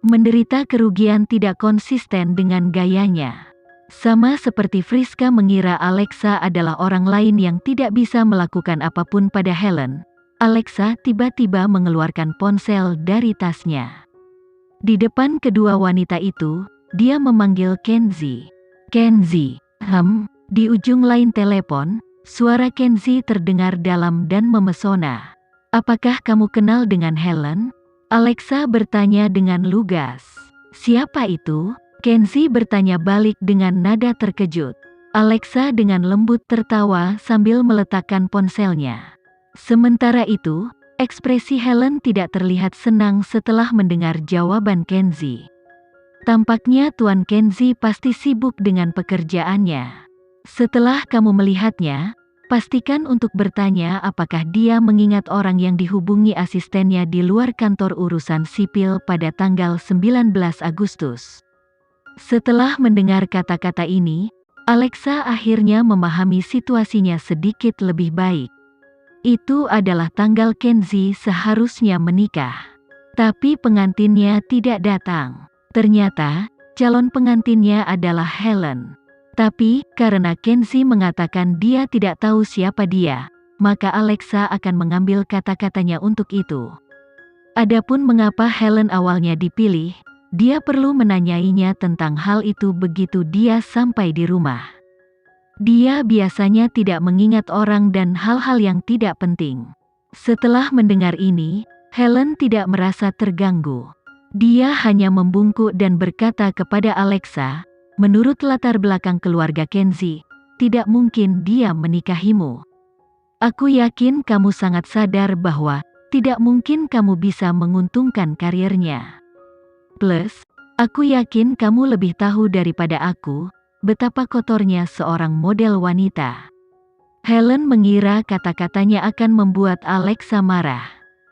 menderita kerugian tidak konsisten dengan gayanya. Sama seperti Friska mengira Alexa adalah orang lain yang tidak bisa melakukan apapun pada Helen, Alexa tiba-tiba mengeluarkan ponsel dari tasnya. Di depan kedua wanita itu, dia memanggil Kenzie. Kenzie, di ujung lain telepon, suara Kenzie terdengar dalam dan memesona. Apakah kamu kenal dengan Helen? Alexa bertanya dengan lugas. Siapa itu? Kenzie bertanya balik dengan nada terkejut. Alexa dengan lembut tertawa sambil meletakkan ponselnya. Sementara itu, ekspresi Helen tidak terlihat senang setelah mendengar jawaban Kenzie. Tampaknya Tuan Kenzie pasti sibuk dengan pekerjaannya. Setelah kamu melihatnya, pastikan untuk bertanya apakah dia mengingat orang yang dihubungi asistennya di luar kantor urusan sipil pada tanggal 19 Agustus. Setelah mendengar kata-kata ini, Alexa akhirnya memahami situasinya sedikit lebih baik. Itu adalah tanggal Kenzie seharusnya menikah. Tapi pengantinnya tidak datang. Ternyata, calon pengantinnya adalah Helen. Tapi, karena Kenzie mengatakan dia tidak tahu siapa dia, maka Alexa akan mengambil kata-katanya untuk itu. Adapun mengapa Helen awalnya dipilih, dia perlu menanyainya tentang hal itu begitu dia sampai di rumah. Dia biasanya tidak mengingat orang dan hal-hal yang tidak penting. Setelah mendengar ini, Helen tidak merasa terganggu. Dia hanya membungkuk dan berkata kepada Alexa, menurut latar belakang keluarga Kenzie, tidak mungkin dia menikahimu. Aku yakin kamu sangat sadar bahwa tidak mungkin kamu bisa menguntungkan karirnya. Plus, aku yakin kamu lebih tahu daripada aku, betapa kotornya seorang model wanita. Helen mengira kata-katanya akan membuat Alexa marah.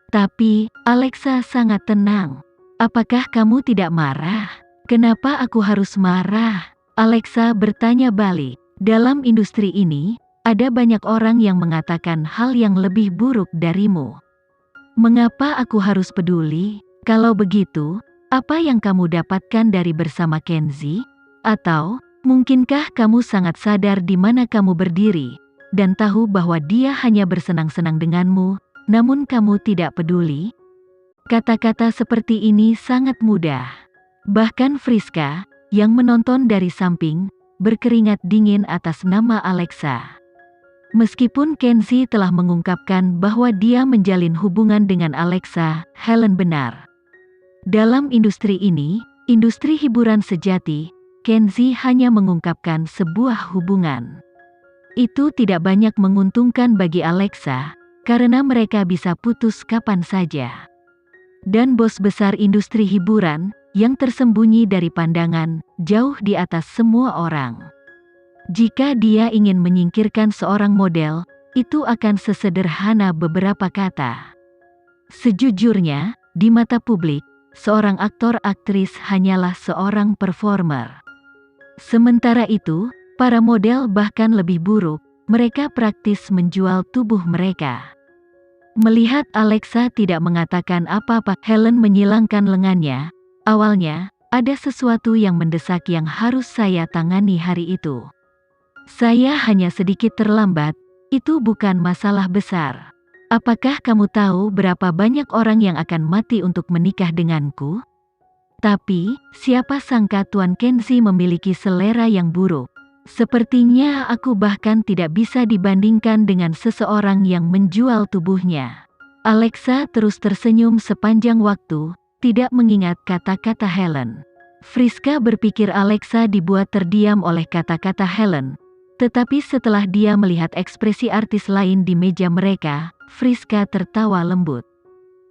Tapi, Alexa sangat tenang. Apakah kamu tidak marah? Kenapa aku harus marah? Alexa bertanya balik. Dalam industri ini, ada banyak orang yang mengatakan hal yang lebih buruk darimu. Mengapa aku harus peduli? Kalau begitu, apa yang kamu dapatkan dari bersama Kenzie? Atau, mungkinkah kamu sangat sadar di mana kamu berdiri, dan tahu bahwa dia hanya bersenang-senang denganmu, namun kamu tidak peduli? Kata-kata seperti ini sangat mudah. Bahkan Friska, yang menonton dari samping, berkeringat dingin atas nama Alexa. Meskipun Kenzie telah mengungkapkan bahwa dia menjalin hubungan dengan Alexa, Helen benar. Dalam industri ini, industri hiburan sejati, Kenzie hanya mengungkapkan sebuah hubungan. Itu tidak banyak menguntungkan bagi Alexa, karena mereka bisa putus kapan saja. Dan bos besar industri hiburan, yang tersembunyi dari pandangan, jauh di atas semua orang. Jika dia ingin menyingkirkan seorang model, itu akan sesederhana beberapa kata. Sejujurnya, di mata publik, seorang aktor aktris hanyalah seorang performer. Sementara itu, para model bahkan lebih buruk, mereka praktis menjual tubuh mereka. Melihat Alexa tidak mengatakan apa-apa, Helen menyilangkan lengannya. Awalnya, ada sesuatu yang mendesak yang harus saya tangani hari itu. Saya hanya sedikit terlambat, itu bukan masalah besar. Apakah kamu tahu berapa banyak orang yang akan mati untuk menikah denganku? Tapi, siapa sangka Tuan Kenzie memiliki selera yang buruk. Sepertinya aku bahkan tidak bisa dibandingkan dengan seseorang yang menjual tubuhnya. Alexa terus tersenyum sepanjang waktu, tidak mengingat kata-kata Helen. Friska berpikir Alexa dibuat terdiam oleh kata-kata Helen. Tetapi setelah dia melihat ekspresi artis lain di meja mereka, Friska tertawa lembut.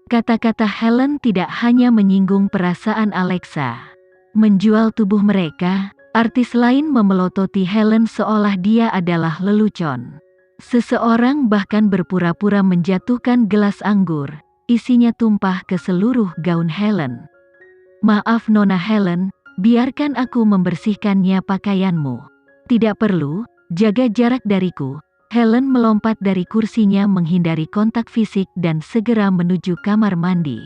Kata-kata Helen tidak hanya menyinggung perasaan Alexa. Menjual tubuh mereka, artis lain memelototi Helen seolah dia adalah lelucon. Seseorang bahkan berpura-pura menjatuhkan gelas anggur, isinya tumpah ke seluruh gaun Helen. Maaf Nona Helen, biarkan aku membersihkannya pakaianmu. Tidak perlu, jaga jarak dariku. Helen melompat dari kursinya menghindari kontak fisik dan segera menuju kamar mandi.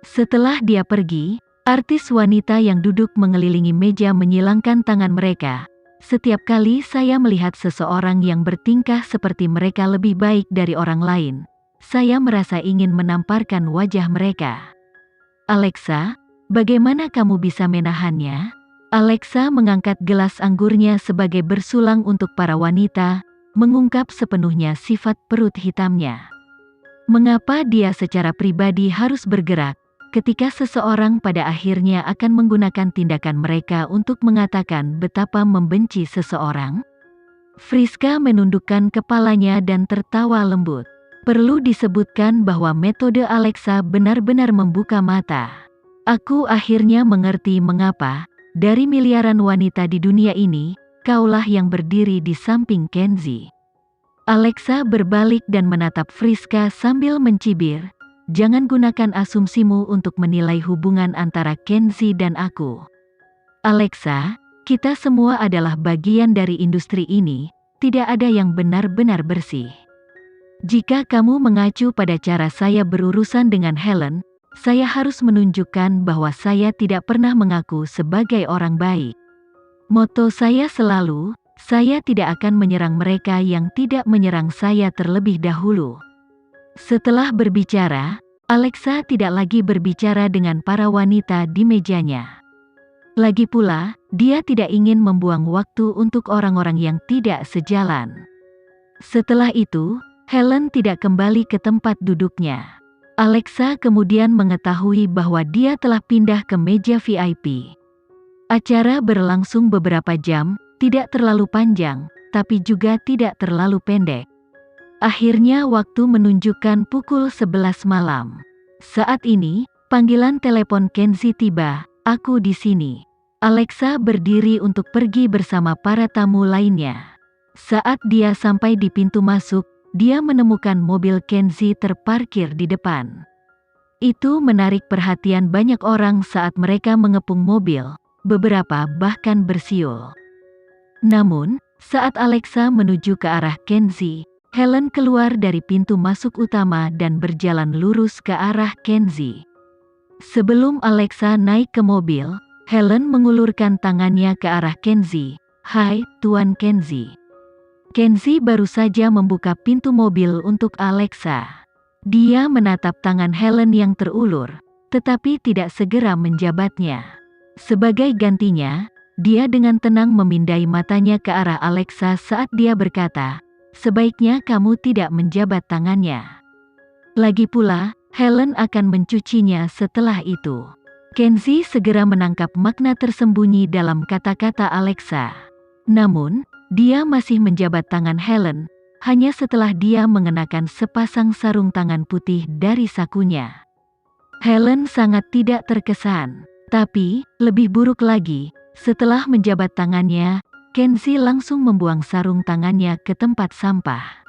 Setelah dia pergi, Artis wanita yang duduk mengelilingi meja menyilangkan tangan mereka. Setiap kali saya melihat seseorang yang bertingkah seperti mereka lebih baik dari orang lain, saya merasa ingin menamparkan wajah mereka. Alexa, bagaimana kamu bisa menahannya? Alexa mengangkat gelas anggurnya sebagai bersulang untuk para wanita, mengungkap sepenuhnya sifat perut hitamnya. Mengapa dia secara pribadi harus bergerak ketika seseorang pada akhirnya akan menggunakan tindakan mereka untuk mengatakan betapa membenci seseorang? Friska menundukkan kepalanya dan tertawa lembut. Perlu disebutkan bahwa metode Alexa benar-benar membuka mata. Aku akhirnya mengerti mengapa, dari miliaran wanita di dunia ini, kaulah yang berdiri di samping Kenzie. Alexa berbalik dan menatap Friska sambil mencibir. Jangan gunakan asumsimu untuk menilai hubungan antara Kenzie dan aku. Alexa, kita semua adalah bagian dari industri ini, tidak ada yang benar-benar bersih. Jika kamu mengacu pada cara saya berurusan dengan Helen, saya harus menunjukkan bahwa saya tidak pernah mengaku sebagai orang baik. Moto saya selalu, saya tidak akan menyerang mereka yang tidak menyerang saya terlebih dahulu. Setelah berbicara, Alexa tidak lagi berbicara dengan para wanita di mejanya. Lagi pula, dia tidak ingin membuang waktu untuk orang-orang yang tidak sejalan. Setelah itu, Helen tidak kembali ke tempat duduknya. Alexa kemudian mengetahui bahwa dia telah pindah ke meja VIP. Acara berlangsung beberapa jam, tidak terlalu panjang, tapi juga tidak terlalu pendek. Akhirnya waktu menunjukkan pukul 11 malam. Saat ini, panggilan telepon Kenzie tiba, aku di sini. Alexa berdiri untuk pergi bersama para tamu lainnya. Saat dia sampai di pintu masuk, dia menemukan mobil Kenzie terparkir di depan. Itu menarik perhatian banyak orang saat mereka mengepung mobil, beberapa bahkan bersiul. Namun, saat Alexa menuju ke arah Kenzie, Helen keluar dari pintu masuk utama dan berjalan lurus ke arah Kenzie. Sebelum Alexa naik ke mobil, Helen mengulurkan tangannya ke arah Kenzie. Hai, Tuan Kenzie. Kenzie baru saja membuka pintu mobil untuk Alexa. Dia menatap tangan Helen yang terulur, tetapi tidak segera menjabatnya. Sebagai gantinya, dia dengan tenang memindai matanya ke arah Alexa saat dia berkata, sebaiknya kamu tidak menjabat tangannya. Lagi pula, Helen akan mencucinya setelah itu. Kenzie segera menangkap makna tersembunyi dalam kata-kata Alexa. Namun, dia masih menjabat tangan Helen, hanya setelah dia mengenakan sepasang sarung tangan putih dari sakunya. Helen sangat tidak terkesan. Tapi, lebih buruk lagi, setelah menjabat tangannya, Kenzie langsung membuang sarung tangannya ke tempat sampah.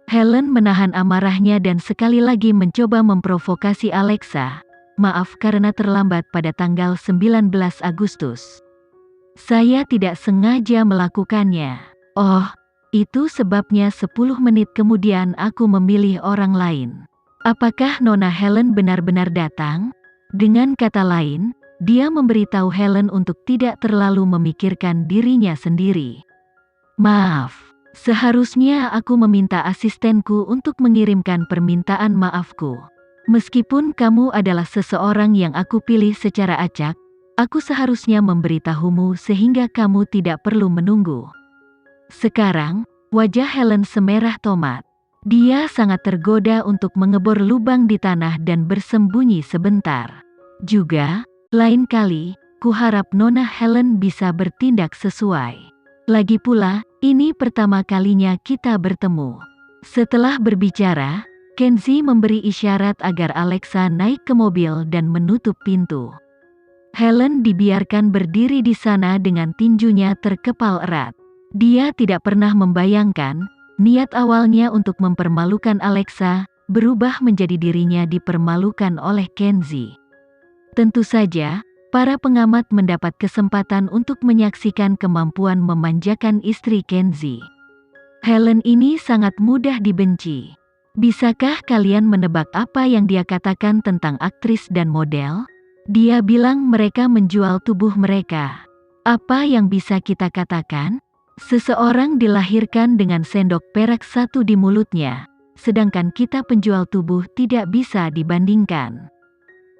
Helen menahan amarahnya dan sekali lagi mencoba memprovokasi Alexa. Maaf karena terlambat pada tanggal 19 Agustus. Saya tidak sengaja melakukannya. Oh, itu sebabnya 10 menit kemudian aku memilih orang lain. Apakah Nona Helen benar-benar datang? Dengan kata lain, dia memberitahu Helen untuk tidak terlalu memikirkan dirinya sendiri. Maaf, seharusnya aku meminta asistenku untuk mengirimkan permintaan maafku. Meskipun kamu adalah seseorang yang aku pilih secara acak, aku seharusnya memberitahumu sehingga kamu tidak perlu menunggu. Sekarang, wajah Helen semerah tomat. Dia sangat tergoda untuk mengebor lubang di tanah dan bersembunyi sebentar. Juga, lain kali, kuharap Nona Helen bisa bertindak sesuai. Lagi pula, ini pertama kalinya kita bertemu. Setelah berbicara, Kenzie memberi isyarat agar Alexa naik ke mobil dan menutup pintu. Helen dibiarkan berdiri di sana dengan tinjunya terkepal erat. Dia tidak pernah membayangkan, niat awalnya untuk mempermalukan Alexa, berubah menjadi dirinya dipermalukan oleh Kenzie. Tentu saja, para pengamat mendapat kesempatan untuk menyaksikan kemampuan memanjakan istri Kenzie. Helen ini sangat mudah dibenci. Bisakah kalian menebak apa yang dia katakan tentang aktris dan model? Dia bilang mereka menjual tubuh mereka. Apa yang bisa kita katakan? Seseorang dilahirkan dengan sendok perak satu di mulutnya, sedangkan kita penjual tubuh tidak bisa dibandingkan.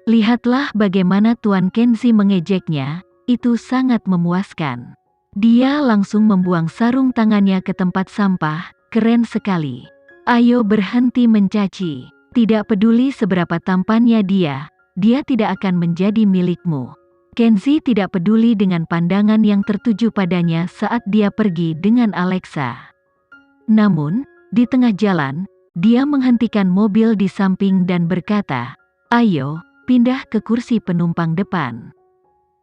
Lihatlah bagaimana Tuan Kenzi mengejeknya, itu sangat memuaskan. Dia langsung membuang sarung tangannya ke tempat sampah, keren sekali. Ayo berhenti mencaci, tidak peduli seberapa tampannya dia tidak akan menjadi milikmu. Kenzi tidak peduli dengan pandangan yang tertuju padanya saat dia pergi dengan Alexa. Namun, di tengah jalan, dia menghentikan mobil di samping dan berkata, "Ayo, pindah ke kursi penumpang depan."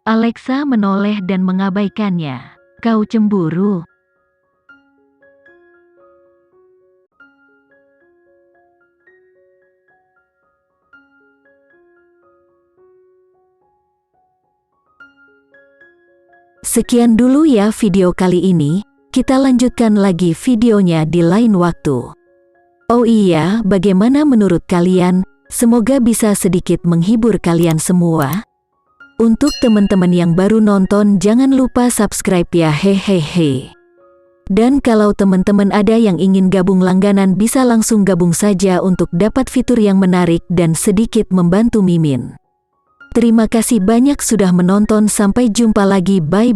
Alexa menoleh dan mengabaikannya. "Kau cemburu?" Sekian dulu ya video kali ini, kita lanjutkan lagi videonya di lain waktu. Oh iya, bagaimana menurut kalian? Semoga bisa sedikit menghibur kalian semua. Untuk teman-teman yang baru nonton jangan lupa subscribe ya, hehehe. Dan kalau teman-teman ada yang ingin gabung langganan bisa langsung gabung saja untuk dapat fitur yang menarik dan sedikit membantu Mimin. Terima kasih banyak sudah menonton, sampai jumpa lagi, bye.